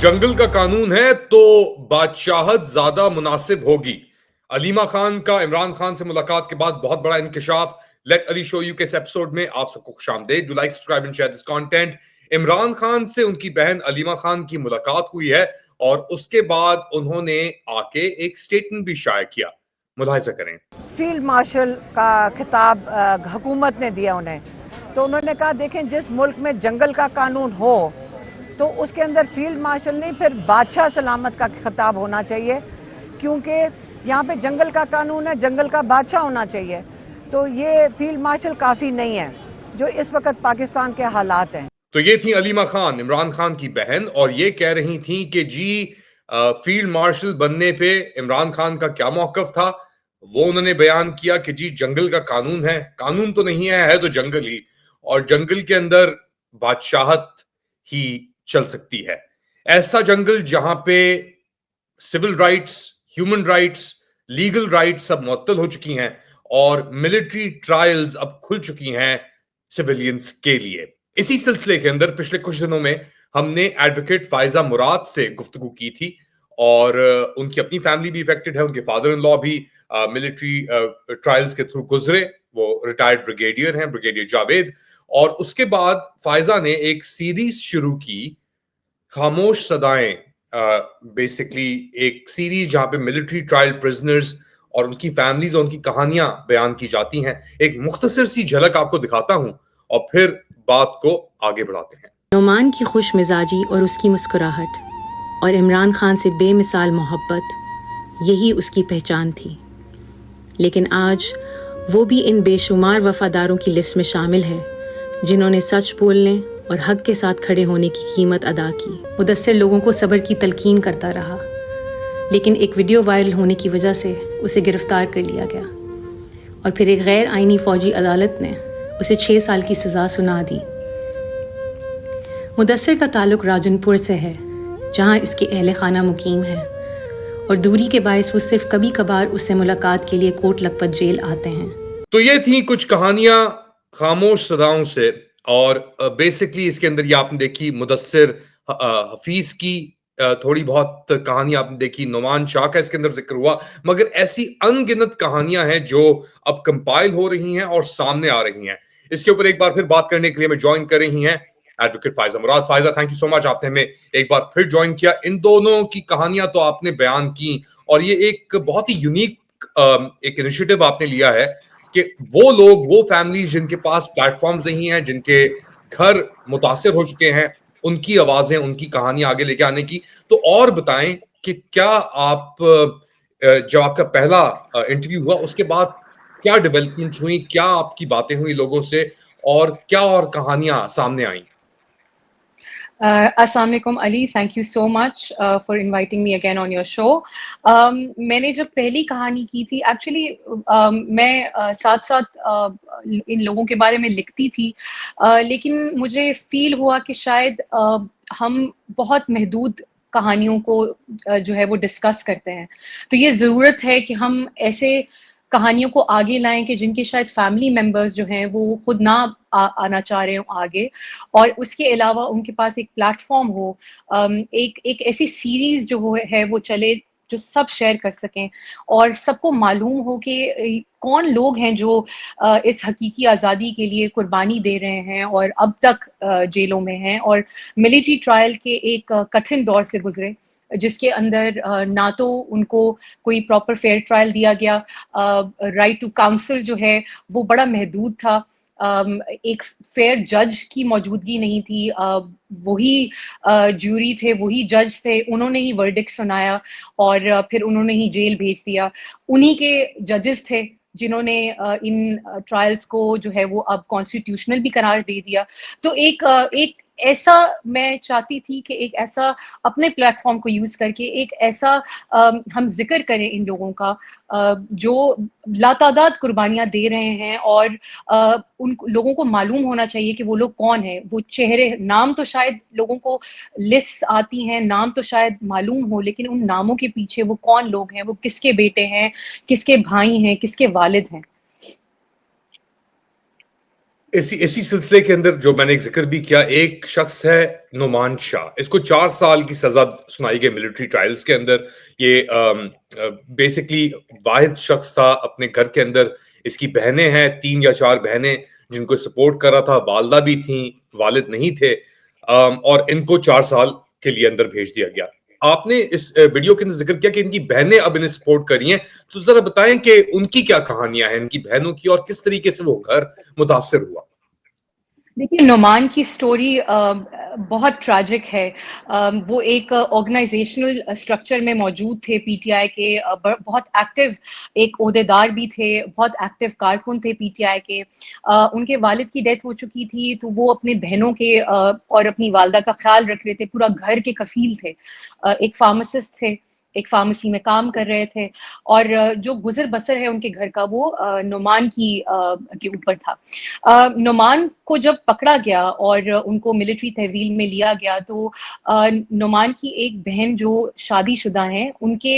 जंगल का कानून है तो बादशाहत ज्यादा मुनासिब होगी। अलीमा खान का इमरान खान से मुलाकात के बाद बहुत बड़ा इंकशाफ। लेट अली शो यू के इस एपिसोड में आप सबको खुशामदीद। Do like, subscribe and share this content. Imran Khan से उनकी बहन अलीमा खान की मुलाकात हुई है और उसके बाद उन्होंने आके एक स्टेटमेंट भी शाया किया। मुलाहिजा करें। फील्ड मार्शल का खिताब हुकूमत ने दिया उन्हें, तो उन्होंने कहा देखें जिस मुल्क में जंगल का कानून हो तो उसके अंदर फील्ड मार्शल नहीं, फिर बादशाह सलामत का खिताब होना चाहिए, क्योंकि यहाँ पे जंगल का कानून है, जंगल का बादशाह होना चाहिए। तो ये फील्ड मार्शल काफ़ी नहीं है जो इस वक्त पाकिस्तान के हालात हैं। तो ये थी अलीमा खान, इमरान खान की बहन, और ये कह रही थी कि जी फील्ड मार्शल बनने पे इमरान खान का क्या मौकफ था। वो उन्होंने बयान किया कि जी जंगल का कानून है, कानून तो नहीं है तो जंगल ही, और जंगल के अंदर बादशाहत ही चल सकती है। ऐसा जंगल जहां पे civil rights, human rights, legal rights सब मुअत्तल हो चुकी हैं और मिलिट्री ट्रायल्स अब खुल चुकी हैं सिविलियंस के लिए। इसी सिलसिले के अंदर पिछले कुछ दिनों में हमने एडवोकेट फायजा मुराद से गुफ्तगू की थी और उनकी अपनी फैमिली भी इफेक्टेड है, उनके फादर इन लॉ भी मिलिट्री ट्रायल्स के थ्रू गुजरे। वो रिटायर्ड ब्रिगेडियर हैं, ब्रिगेडियर जावेद। और उसके बाद फायजा ने एक सीरीज शुरू की, खामोश सदाएं, बेसिकली एक सीरीज जहां पे मिलिट्री ट्रायल प्रिजनर्स और उनकी फैमिलीज और उनकी कहानियां बयान की जाती हैं। एक मुख्तसर सी झलक आपको दिखाता हूं और फिर बात को आगे बढ़ाते हैं। नोमान की खुश मिजाजी और उसकी मुस्कुराहट और इमरान खान से बेमिसाल मोहब्बत, यही उसकी पहचान थी। लेकिन आज वो भी इन बेशुमार वफादारों की लिस्ट में शामिल है जिन्होंने सच बोलने और हक के साथ खड़े होने की कीमत अदा की। मुदस्सिर लोगों को सब्र की तलकीन करता रहा, लेकिन एक वीडियो वायरल होने की वजह से उसे गिरफ्तार कर लिया गया और फिर एक गैर आइनी फौजी अदालत ने उसे 6 साल की सज़ा सुना दी। मुदस्सिर का ताल्लुक राजनपुर से है, जहां इसके अहले खाना मुकीम है, और दूरी के बायस वो सिर्फ कभी कभार उससे मुलाकात के लिए कोट लखपत जेल आते हैं। तो ये थी कुछ कहानियां खामोश सदाओं से, और बेसिकली इसके अंदर ये आपने देखी मुदस्सिर हफीज की थोड़ी बहुत कहानी आपने देखी, नोमान शाह का इसके अंदर जिक्र हुआ, मगर ऐसी अनगिनत कहानियां हैं जो अब कंपाइल हो रही हैं और सामने आ रही हैं। इसके ऊपर एक बार फिर बात करने के लिए हमें ज्वाइन कर रही हैं advocate Faiza Murad. Faiza, thank you so much, आपने हमें एक बार फिर ज्वाइन किया। इन दोनों की कहानियां तो आपने बयान की और ये एक बहुत ही यूनिक एक इनिशिएटिव आपने लिया है कि वो लोग, वो फैमिली जिनके पास प्लेटफॉर्म्स नहीं है, जिनके घर मुतासिर हो चुके हैं, उनकी आवाजें, उनकी कहानी आगे लेके आने की। तो और बताएं कि क्या आप जब आपका पहला इंटरव्यू हुआ उसके बाद क्या डेवलपमेंट हुई, क्या आपकी बातें हुई लोगों से और क्या और कहानियां सामने आई? अस्सलाम वालेकुम Ali, thank you so much for inviting me again on your show. मैंने जब पहली कहानी की थी, एक्चुअली मैं साथ साथ इन लोगों के बारे में लिखती थी, लेकिन मुझे फील हुआ कि शायद हम बहुत महदूद कहानियों को जो है वो डिस्कस करते हैं। तो ये ज़रूरत है कि हम ऐसे कहानियों को आगे लाएं कि जिनके शायद फैमिली मेम्बर्स जो हैं वो खुद ना आना चाह रहे हो आगे, और उसके अलावा उनके पास एक प्लेटफॉर्म हो, एक ऐसी सीरीज जो है वो चले जो सब शेयर कर सकें और सबको मालूम हो कि कौन लोग हैं जो इस हकीकी आज़ादी के लिए कुर्बानी दे रहे हैं और अब तक जेलों में हैं और मिलिट्री ट्रायल के एक कठिन दौर से गुजरे, जिसके अंदर ना तो उनको कोई प्रॉपर फेयर ट्रायल दिया गया, राइट टू काउंसिल जो है वो बड़ा महदूद था, एक फेयर जज की मौजूदगी नहीं थी, वही ज्यूरी थे, वही जज थे, उन्होंने ही वर्डिक्ट सुनाया और फिर उन्होंने ही जेल भेज दिया। उन्हीं के जजेस थे जिन्होंने इन ट्रायल्स को जो है वो अब कॉन्स्टिट्यूशनल भी करार दे दिया। तो एक ऐसा मैं चाहती थी कि एक ऐसा अपने प्लेटफॉर्म को यूज करके एक ऐसा हम जिक्र करें इन लोगों का जो लातादाद कुर्बानियां दे रहे हैं, और उन लोगों को मालूम होना चाहिए कि वो लोग कौन है। वो चेहरे, नाम तो शायद लोगों को लिस्ट आती हैं, नाम तो शायद मालूम हो, लेकिन उन नामों के पीछे वो कौन लोग हैं, वो किसके बेटे हैं, किसके भाई हैं, किसके वालिद हैं। इसी सिलसिले के अंदर जो मैंने एक जिक्र भी किया, एक शख्स है नुमान शाह, इसको 4 साल की सजा सुनाई गई मिलिट्री ट्रायल्स के अंदर। ये बेसिकली वाहिद शख्स था अपने घर के अंदर, इसकी बहनें हैं 3 या 4 बहनें जिनको सपोर्ट कर रहा था, वालदा भी थी, वालिद नहीं थे, और इनको 4 साल के लिए अंदर भेज दिया गया। आपने इस वीडियो के अंदर जिक्र किया कि इनकी बहनें अब इन्हें सपोर्ट कर रही हैं, तो जरा बताएं कि उनकी क्या कहानियां हैं इनकी बहनों की, और किस तरीके से वो घर मुतासिर हुआ। देखिए, नुमान की स्टोरी बहुत ट्रैजिक है। वो एक ऑर्गेनाइजेशनल स्ट्रक्चर में मौजूद थे पीटीआई के, बहुत एक्टिव एक ओहदेदार भी थे, बहुत एक्टिव कारकुन थे पीटीआई के। उनके वालिद की डेथ हो चुकी थी, तो वो अपने बहनों के और अपनी वालदा का ख्याल रख रहे थे, पूरा घर के कफील थे। एक फार्मासिस्ट थे, एक फार्मेसी में काम कर रहे थे, और जो गुजर बसर है उनके घर का वो नुमान के ऊपर था। नुमान को जब पकड़ा गया और उनको मिलिट्री तहवील में लिया गया, तो नुमान की एक बहन जो शादीशुदा हैं, उनके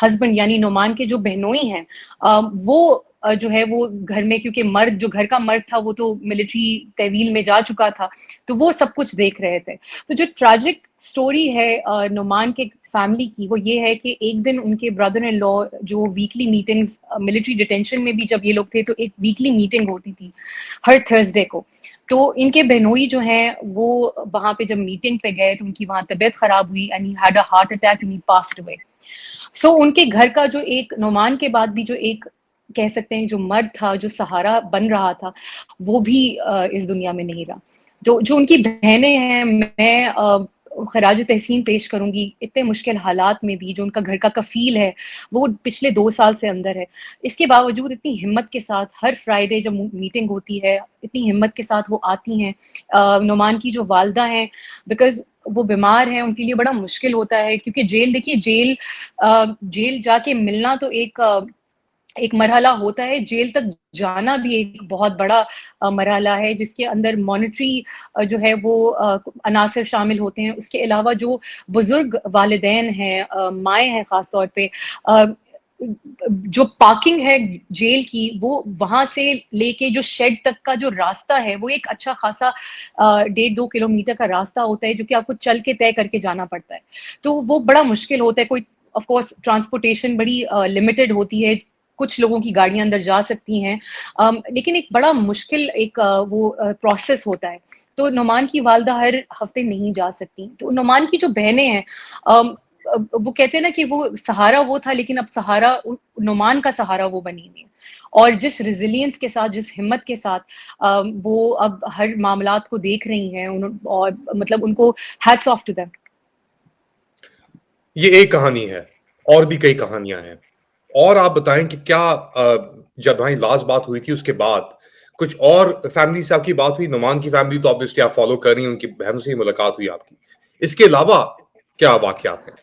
हस्बैंड यानी नुमान के जो बहनोई हैं, वो जो है वो घर में, क्योंकि मर्द जो घर का मर्द था वो तो मिलिट्री तहवील में जा चुका था, तो वो सब कुछ देख रहे थे। तो जो ट्रैजिक स्टोरी है नुमान के फैमिली की, वो ये है कि एक दिन उनके ब्रदर इन लॉ जो वीकली मीटिंग्स, मिलिट्री डिटेंशन में भी जब ये लोग थे तो एक वीकली मीटिंग होती थी हर थर्सडे को, तो इनके बहनोई जो हैं वो वहां पे जब मीटिंग पे गए तो उनकी वहां तबीयत खराब हुई and he had a heart attack and he passed away. So उनके घर का जो एक, नुमान के बाद भी जो एक कह सकते हैं जो मर्द था, जो सहारा बन रहा था, वो भी इस दुनिया में नहीं रहा। तो जो उनकी बहनें हैं, मैं खराज तहसीन पेश करूंगी, इतने मुश्किल हालात में भी जो उनका घर का कफील है वो पिछले 2 साल से अंदर है, इसके बावजूद इतनी हिम्मत के साथ हर फ्राइडे जब मीटिंग होती है, इतनी हिम्मत के साथ वो आती हैं। नुमान की जो वालदा हैं, बिकॉज वो बीमार हैं, उनके लिए बड़ा मुश्किल होता है, क्योंकि जेल, देखिए जेल जाके मिलना तो एक मरहला होता है, जेल तक जाना भी एक बहुत बड़ा मरहला है, जिसके अंदर मॉनिटरी जो है वो अनासर शामिल होते हैं। उसके अलावा जो बुजुर्ग वालिदैन हैं, माएँ हैं ख़ास तौर पे, जो पार्किंग है जेल की, वो वहां से लेके जो शेड तक का जो रास्ता है वो एक अच्छा खासा 1.5-2 किलोमीटर का रास्ता होता है, जो कि आपको चल के तय करके जाना पड़ता है। तो वो बड़ा मुश्किल होता है। कोई ऑफ कोर्स ट्रांसपोर्टेशन बड़ी लिमिटेड होती है, कुछ लोगों की गाड़ियां अंदर जा सकती हैं, लेकिन एक बड़ा मुश्किल एक वो प्रोसेस होता है। तो नुमान की वालदा हर हफ्ते नहीं जा सकती। तो नुमान की जो बहनें हैं, वो कहते हैं ना कि वो सहारा वो था, लेकिन अब सहारा नुमान का सहारा वो बनी नहीं है। और जिस रेजिलियंस के साथ, जिस हिम्मत के साथ वो अब हर मामलात को देख रही हैं, और मतलब उनको हैट्स ऑफ टू देम। ये एक कहानी है, और भी कई कहानियां हैं, और आप बताएं कि क्या जब हमारी लास्ट बात हुई थी उसके बाद कुछ और फैमिली से आपकी बात हुई? नुमान की फैमिली तो ऑब्वियसली आप फॉलो कर रही हैं, उनकी बहनों से ही मुलाकात हुई आपकी, इसके अलावा क्या वाकयात हैं?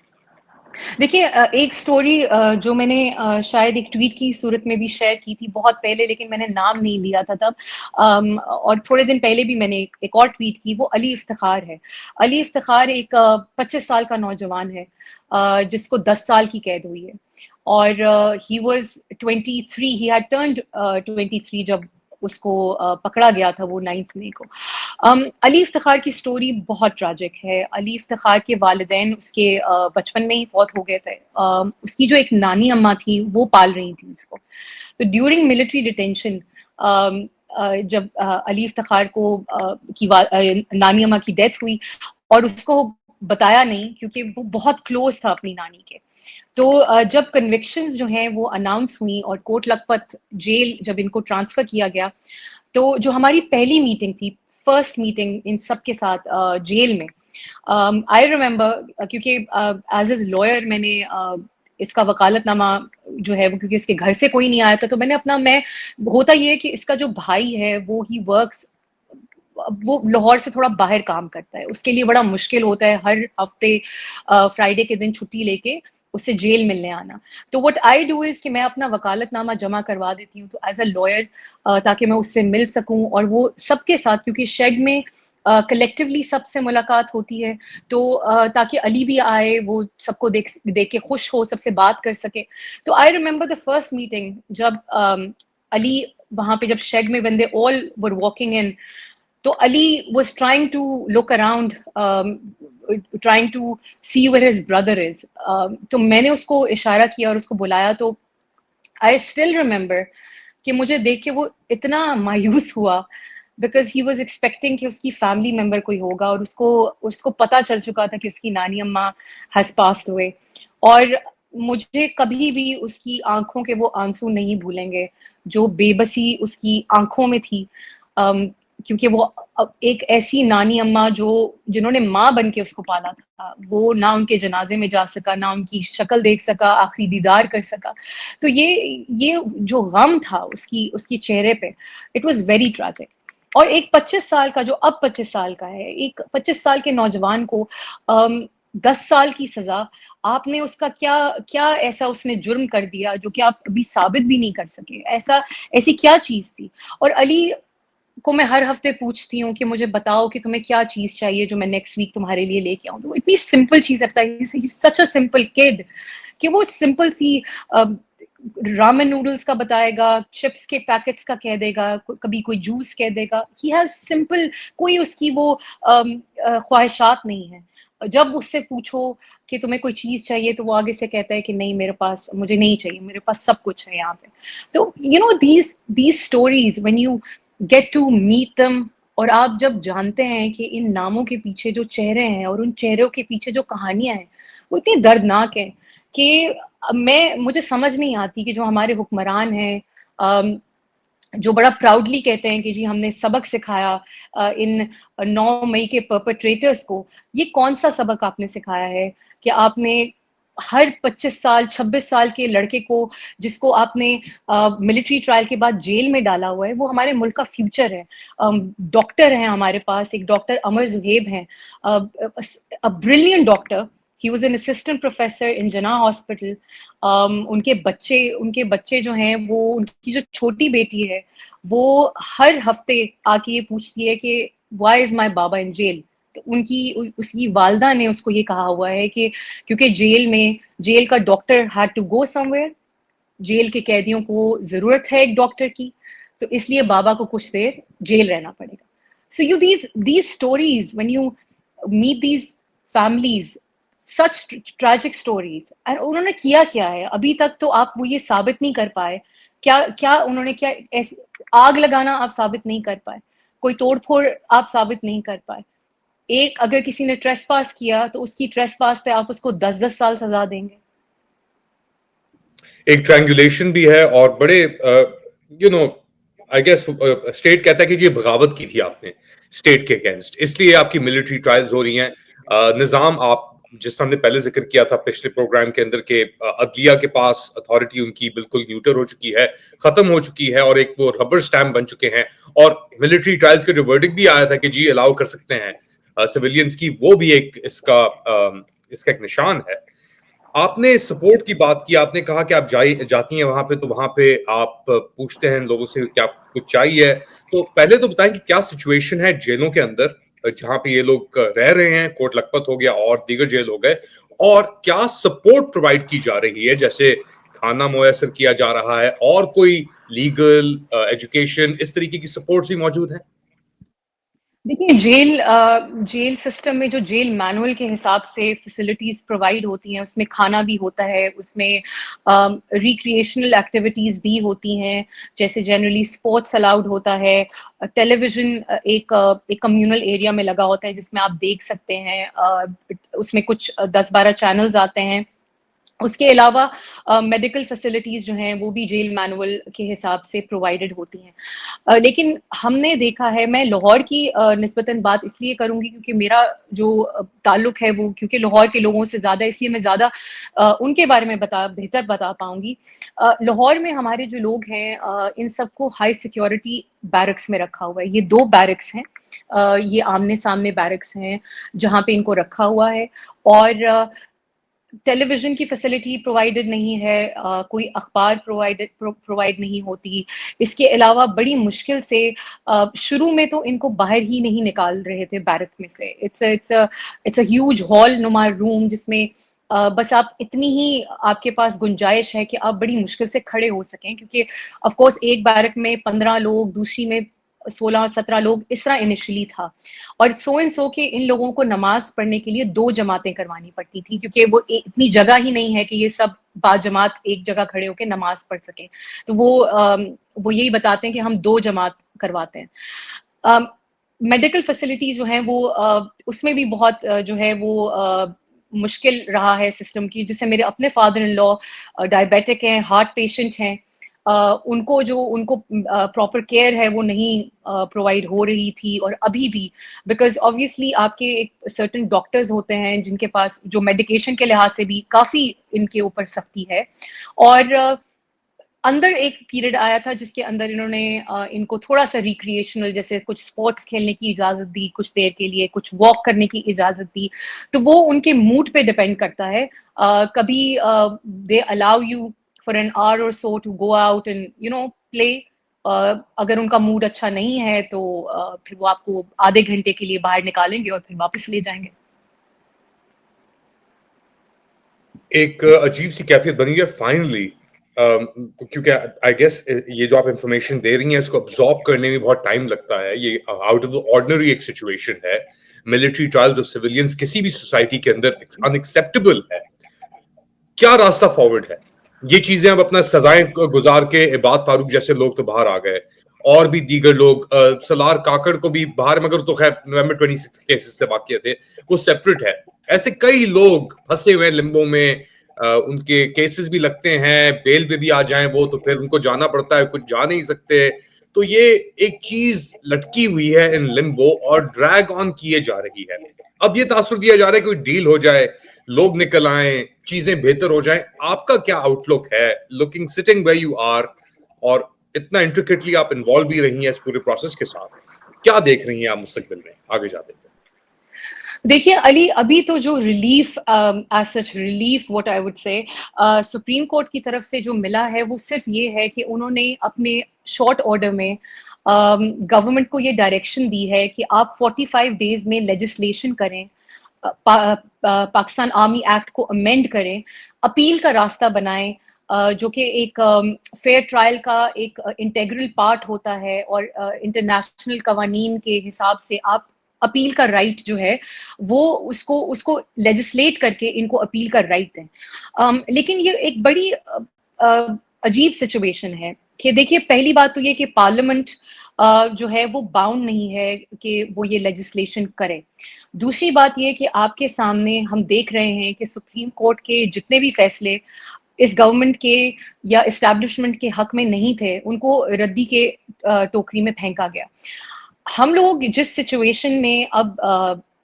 देखिए, एक स्टोरी जो मैंने शायद एक ट्वीट की सूरत में भी शेयर की थी बहुत पहले, लेकिन मैंने नाम नहीं लिया था तब, और थोड़े दिन पहले भी मैंने एक और ट्वीट की। वो अली इफ्तिखार है। अली इफ्तिखार एक 25 साल का नौजवान है, जिसको 10 साल की कैद हुई है, और he was 23, he had turned 23 जब उसको पकड़ा गया था, वो 9 मई को। अली इफ्तिखार की स्टोरी बहुत ट्रैजिक है। अली इफ्तिखार के वालिदैन उसके बचपन में ही फौत हो गए थे। उसकी जो एक नानी अम्मा थी वो पाल रही थी उसको। तो ड्यूरिंग मिलिट्री डिटेंशन, जब अली इफ्तिखार को की नानी अम्मा की डेथ हुई, और उसको बताया नहीं क्योंकि वो बहुत क्लोज था अपनी नानी के, तो जब कन्विक्शंस जो हैं वो अनाउंस हुई और कोट लखपत जेल जब इनको ट्रांसफर किया गया, तो जो हमारी पहली मीटिंग थी, फर्स्ट मीटिंग इन सब के साथ जेल में, आई रिमेम्बर, क्योंकि एज एज लॉयर मैंने इसका वकालतनामा जो है वो, क्योंकि इसके घर से कोई नहीं आया था, तो मैंने होता ये है कि इसका जो भाई है वो ही वर्क्स, वो लाहौर से थोड़ा बाहर काम करता है, उसके लिए बड़ा मुश्किल होता है हर हफ्ते फ्राइडे के दिन छुट्टी लेके उससे जेल मिलने आना। तो व्हाट आई डू इज कि मैं अपना वकालतनामा जमा करवा देती हूँ, तो एज अ लॉयर, ताकि मैं उससे मिल सकूं, और वो सबके साथ, क्योंकि शेड में कलेक्टिवली सबसे मुलाकात होती है, तो ताकि अली भी आए, वो सबको देख के खुश हो, सबसे बात कर सके। तो I remember the first meeting जब अली वहां पे जब शेड में when they all were walking in, तो Ali was trying to look around, trying to see where his brother is. तो मैंने उसको इशारा किया और उसको बुलाया, तो I still remember कि मुझे देख के वो इतना मायूस हुआ, because he was expecting कि उसकी family member कोई होगा, और उसको पता चल चुका था कि उसकी नानी अम्मा has passed away. और मुझे कभी भी उसकी आंखों के वो आंसू नहीं भूलेंगे जो बेबसी उसकी आंखों में थी, क्योंकि वो एक ऐसी नानी अम्मा जिन्होंने माँ बन के उसको पाला था, वो ना उनके जनाजे में जा सका, ना उनकी शक्ल देख सका, आखिरी दीदार कर सका. तो ये जो गम था उसकी चेहरे पे, इट वाज वेरी ट्रैजिक. और एक 25 साल का, जो अब 25 साल का है, एक 25 साल के नौजवान को 10 साल की सजा, आपने उसका क्या ऐसा उसने जुर्म कर दिया जो कि आप अभी साबित भी नहीं कर सके, ऐसी क्या चीज थी. और अली को मैं हर हफ्ते पूछती हूँ कि मुझे बताओ कि तुम्हें क्या चीज चाहिए जो मैं नेक्स्ट वीक तुम्हारे लिए लेके आऊँ. तो इतनी सिंपल चीज है, सच अ सिंपल किड, कि वो सिंपल सी रामेन नूडल्स का बताएगा, चिप्स के पैकेट्स का कह देगा, कभी कोई जूस कह देगा. ही हैज सिंपल, कोई उसकी वो ख्वाहिशात नहीं है. जब उससे पूछो कि तुम्हें कोई चीज चाहिए, तो वो आगे से कहता है कि नहीं, मुझे नहीं चाहिए, मेरे पास सब कुछ है यहाँ पे. तो you know these stories when you get to meet them, और आप जब जानते हैं कि इन नामों के पीछे जो चेहरे हैं और उन चेहरों के पीछे जो कहानियां हैं वो इतनी दर्दनाक हैं कि मुझे समझ नहीं आती कि जो हमारे हुक्मरान हैं, जो बड़ा प्राउडली कहते हैं कि जी हमने सबक सिखाया इन 9 मई के परपेट्रेटर्स को, ये कौन सा सबक आपने सिखाया है कि आपने हर 25 साल 26 साल के लड़के को, जिसको आपने मिलिट्री ट्रायल के बाद जेल में डाला हुआ है, वो हमारे मुल्क का फ्यूचर है. डॉक्टर हैं हमारे पास, एक डॉक्टर अमर जुहेब हैं, a brilliant doctor. He was an assistant professor in Jinnah Hospital. उनके बच्चे जो हैं, वो उनकी जो छोटी बेटी है, वो हर हफ्ते आके ये पूछती है कि why is my Baba in jail? तो उसकी वालदा ने उसको ये कहा हुआ है कि क्योंकि जेल का doctor had to go somewhere, jail के कैदियों को जरूरत है एक डॉक्टर की, तो इसलिए बाबा को कुछ देर जेल रहना पड़ेगा. So these stories, when you meet these families, such tragic stories, and उन्होंने किया क्या है अभी तक, तो आप वो ये साबित नहीं कर पाए. क्या उन्होंने आग लगाना आप साबित नहीं कर पाए, कोई तोड़फोड़ आप साबित नहीं कर पाए. अगर किसी ने ट्रेसपास किया तो उसकी ट्रेसपास पे आप उसको 10-10 साल सजा देंगे. एक ट्रायंगुलेशन भी है, और बड़े आई गेस स्टेट कहता है कि ये बगावत की थी आपने स्टेट के अगेंस्ट, इसलिए आपकी मिलिट्री ट्रायल्स हो रही हैं. निजाम आप जिस हमने पहले जिक्र किया था पिछले प्रोग्राम के अंदर के अदलिया के पास अथॉरिटी उनकी बिल्कुल न्यूट्रल हो चुकी है, खत्म हो चुकी है, और एक वो रबर स्टैम्प बन चुके हैं. और मिलिट्री ट्रायल्स का जो वर्डिक्ट भी आया था कि जी अलाउ कर सकते हैं सिविलियंस की, वो भी एक इसका एक निशान है. आपने सपोर्ट की बात की, आपने कहा कि आप जाती हैं वहां पे, तो वहां पे आप पूछते हैं लोगों से क्या कुछ चाहिए. तो पहले तो बताएं कि क्या सिचुएशन है जेलों के अंदर जहां पे ये लोग रह रहे हैं, कोट लखपत हो गया और दीगर जेल हो गए, और क्या सपोर्ट प्रोवाइड की जा रही है, जैसे खाना मुयसर किया जा रहा है, और कोई लीगल एजुकेशन इस तरीके की सपोर्ट्स भी मौजूद हैं? देखिए, जेल सिस्टम में जो जेल मैनुअल के हिसाब से फैसिलिटीज प्रोवाइड होती हैं, उसमें खाना भी होता है, उसमें रिक्रिएशनल एक्टिविटीज भी होती हैं, जैसे जनरली स्पोर्ट्स अलाउड होता है, टेलीविजन एक कम्युनल एरिया में लगा होता है जिसमें आप देख सकते हैं, उसमें कुछ 10-12 चैनल्स आते हैं. उसके अलावा मेडिकल फैसिलिटीज जो हैं वो भी जेल मैनुअल के हिसाब से प्रोवाइडेड होती हैं. लेकिन हमने देखा है, मैं लाहौर की निस्बतन बात इसलिए करूंगी क्योंकि मेरा जो ताल्लुक है वो क्योंकि लाहौर के लोगों से ज़्यादा, इसलिए मैं ज़्यादा उनके बारे में बेहतर बता पाऊंगी. लाहौर में हमारे जो लोग हैं, इन सबको हाई सिक्योरिटी बैरक्स में रखा हुआ है. ये 2 बैरक्स हैं, ये आमने सामने बैरक्स हैं जहाँ पे इनको रखा हुआ है, और टेलीविजन की फैसिलिटी प्रोवाइडेड नहीं है, कोई अखबार प्रोवाइड नहीं होती. इसके अलावा बड़ी मुश्किल से शुरू में तो इनको बाहर ही नहीं निकाल रहे थे बैरक में से. इट्स अ ह्यूज हॉल नुमा रूम जिसमें बस आप इतनी ही आपके पास गुंजाइश है कि आप बड़ी मुश्किल से खड़े हो सकें, क्योंकि ऑफ कोर्स एक बैरक में 15 लोग, दूसरी में 16-17 लोग, इस तरह इनिशियली था। और सो एंड सो के इन लोगों को नमाज पढ़ने के लिए 2 जमातें करवानी पड़ती थी, क्योंकि वो इतनी जगह ही नहीं है कि ये सब बाजमात एक जगह खड़े होकर नमाज पढ़ सकें। तो वो यही बताते हैं कि हम 2 जमात करवाते हैं। मेडिकल फैसिलिटी जो है वो उसमें भी बहुत जो है वो मुश्किल रहा है सिस्टम की। जिससे मेरे अपने फादर इन लॉ डायबिटिक हैं, हार्ट पेशेंट हैं, उनको प्रॉपर केयर है वो नहीं प्रोवाइड हो रही थी, और अभी भी, बिकॉज ऑब्वियसली आपके एक सर्टेन डॉक्टर्स होते हैं जिनके पास जो मेडिकेशन के लिहाज से भी काफ़ी इनके ऊपर सख्ती है। और अंदर एक पीरियड आया था जिसके अंदर इन्होंने इनको थोड़ा सा रिक्रिएशनल, जैसे कुछ स्पोर्ट्स खेलने की इजाज़त दी कुछ देर के लिए, कुछ वॉक करने की इजाज़त दी। तो वो उनके मूड पे डिपेंड करता है। कभी they allow you for an hour और so to go out and play. अगर उनका मूड अच्छा नहीं है तो फिर वो आपको आधे घंटे के लिए बाहर निकालेंगे और फिर वापस ले जाएंगे। एक अजीब सी कैफियत बनी है फाइनली, क्योंकि आई गेस ये जो आप इंफॉर्मेशन दे रही हैं इसको अब्सॉर्ब करने में बहुत टाइम लगता है। ये आउट ऑफ द ऑर्डिनरी एक सिचुएशन है। मिलिट्री ट्रायल्स ऑफ सिविलियंस किसी भी सोसाइटी के अंदर अनएक्सेप्टेबल है। क्या रास्ता फॉरवर्ड है? ये चीजें अब अपना सजाएं गुजार के इबाद फारूक जैसे लोग तो बाहर आ गए, और भी दीगर लोग, सलार काकड़ को भी बाहर, मगर तो खैर नवंबर 26 केसेस से वाकिया थे, वो सेपरेट है। ऐसे कई लोग फंसे हुए लिम्बो में, उनके केसेस भी लगते हैं, बेल पे भी आ जाएं वो तो फिर उनको जाना पड़ता है, कुछ जा नहीं सकते। तो ये एक चीज लटकी हुई है इन लिम्बो और ड्रैग ऑन किए जा रही है। अब ये तासुर दिया जा रहा है कोई डील हो जाए, लोग निकल आए, चीजें बेहतर हो जाएं। आपका क्या आउटलुक है looking sitting where you are, और इतना इंट्रिकेटली आप इन्वॉल्व भी रही हैं इस पूरे प्रोसेस के साथ, क्या देख रही हैं आप मुस्तकबिल में आगे जाते हैं? देखिए अली, अभी तो जो relief as such relief what I would say supreme court की तरफ से जो मिला है वो सिर्फ ये है कि उन्होंने अपने शॉर्ट ऑर्डर में गवर्नमेंट को ये डायरेक्शन दी है कि आप 45 डेज में लेजिस्लेशन करें, पाकिस्तान आर्मी एक्ट को अमेंड करें, अपील का रास्ता बनाएं, जो कि एक फेयर ट्रायल का एक इंटेग्रल पार्ट होता है, और इंटरनेशनल कवानीन के हिसाब से आप अपील का राइट जो है वो उसको लेजिस्लेट करके इनको अपील का राइट दें। लेकिन ये एक बड़ी अजीब सिचुएशन है कि देखिए, पहली बात तो ये कि पार्लियामेंट जो है वो बाउंड नहीं है कि वो ये लेजिस्लेशन करे। दूसरी बात ये कि आपके सामने हम देख रहे हैं कि सुप्रीम कोर्ट के जितने भी फैसले इस गवर्नमेंट के या इस्टेब्लिशमेंट के हक में नहीं थे, उनको रद्दी के टोकरी में फेंका गया। हम लोग जिस सिचुएशन में अब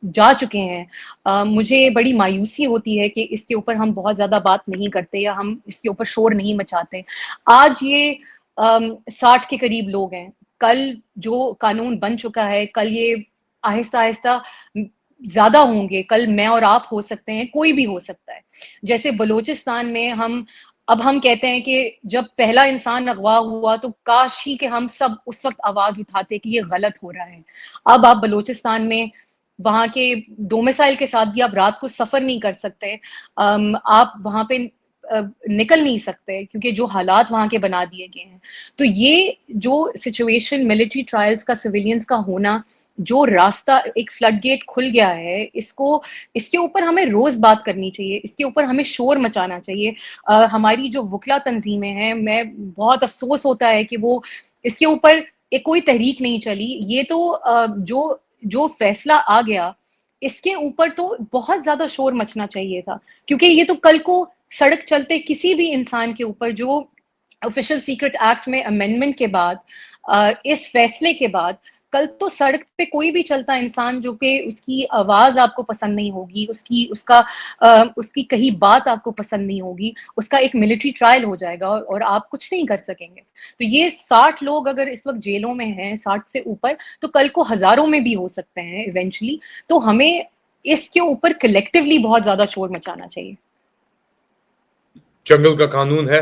जा चुके हैं, मुझे बड़ी मायूसी होती है कि इसके ऊपर हम बहुत ज़्यादा बात नहीं करते या हम इसके ऊपर शोर नहीं मचाते। आज ये 60 के करीब लोग हैं। कल जो कानून बन चुका है, कल ये आहिस्ता आहिस्ता ज़्यादा होंगे। कल मैं और आप हो सकते हैं, कोई भी हो सकता है। जैसे बलूचिस्तान में अब हम कहते हैं कि जब पहला इंसान अगवा हुआ तो काश ही कि हम सब उस वक्त आवाज उठाते कि ये गलत हो रहा है। अब आप बलूचिस्तान में वहाँ के डोमिसाइल के साथ भी आप रात को सफर नहीं कर सकते, आप वहाँ पे निकल नहीं सकते क्योंकि जो हालात वहाँ के बना दिए गए हैं। तो ये जो सिचुएशन मिलिट्री ट्रायल्स का, सिविलियंस का होना, जो रास्ता एक फ्लड गेट खुल गया है, इसके ऊपर हमें रोज बात करनी चाहिए, इसके ऊपर हमें शोर मचाना चाहिए। हमारी जो वकला तंजीमें हैं, मैं बहुत अफसोस होता है कि वो इसके ऊपर एक कोई तहरीक नहीं चली। ये तो जो फैसला आ गया, इसके ऊपर तो बहुत ज्यादा शोर मचना चाहिए था, क्योंकि ये तो कल को सड़क चलते किसी भी इंसान के ऊपर जो ऑफिशियल सीक्रेट एक्ट में अमेंडमेंट के बाद, इस फैसले के बाद, कल तो सड़क पे कोई भी चलता इंसान जो कि उसकी आवाज आपको पसंद नहीं होगी, उसकी कही बात आपको पसंद नहीं होगी, उसका एक मिलिट्री ट्रायल हो जाएगा और आप कुछ नहीं कर सकेंगे। तो ये 60 लोग अगर इस वक्त जेलों में हैं, 60 से ऊपर, तो कल को हजारों में भी हो सकते हैं इवेंचुअली। तो हमें इसके ऊपर कलेक्टिवली बहुत ज्यादा शोर मचाना चाहिए। जंगल का कानून है,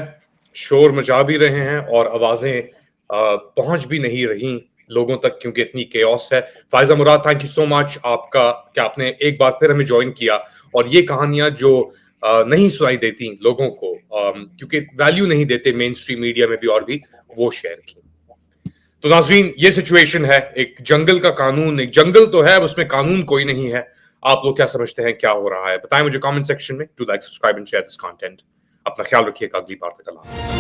शोर मचा भी रहे हैं और आवाजें पहुंच भी नहीं रही लोगों तक क्योंकि इतनी केओस है। फायजा मुराद, थैंक यू सो मच आपका कि आपने एक बार फिर हमें ज्वाइन किया, और ये कहानियां जो نہیں سنائی دیتی لوگوں کو کیونکہ ویلیو نہیں دیتے مین اسٹریم میڈیا میں بھی اور بھی وہ شیئر کی. تو ناظرین یہ سچویشن ہے, ایک جنگل کا قانون, ایک جنگل تو ہے اس میں قانون کوئی نہیں ہے. آپ لوگ کیا سمجھتے ہیں کیا ہو رہا ہے؟ بتائیں مجھے کامنٹ سیکشن میں. Do like subscribe and share this content. اپنا خیال رکھیے گا, اگلی بار تک اللہ.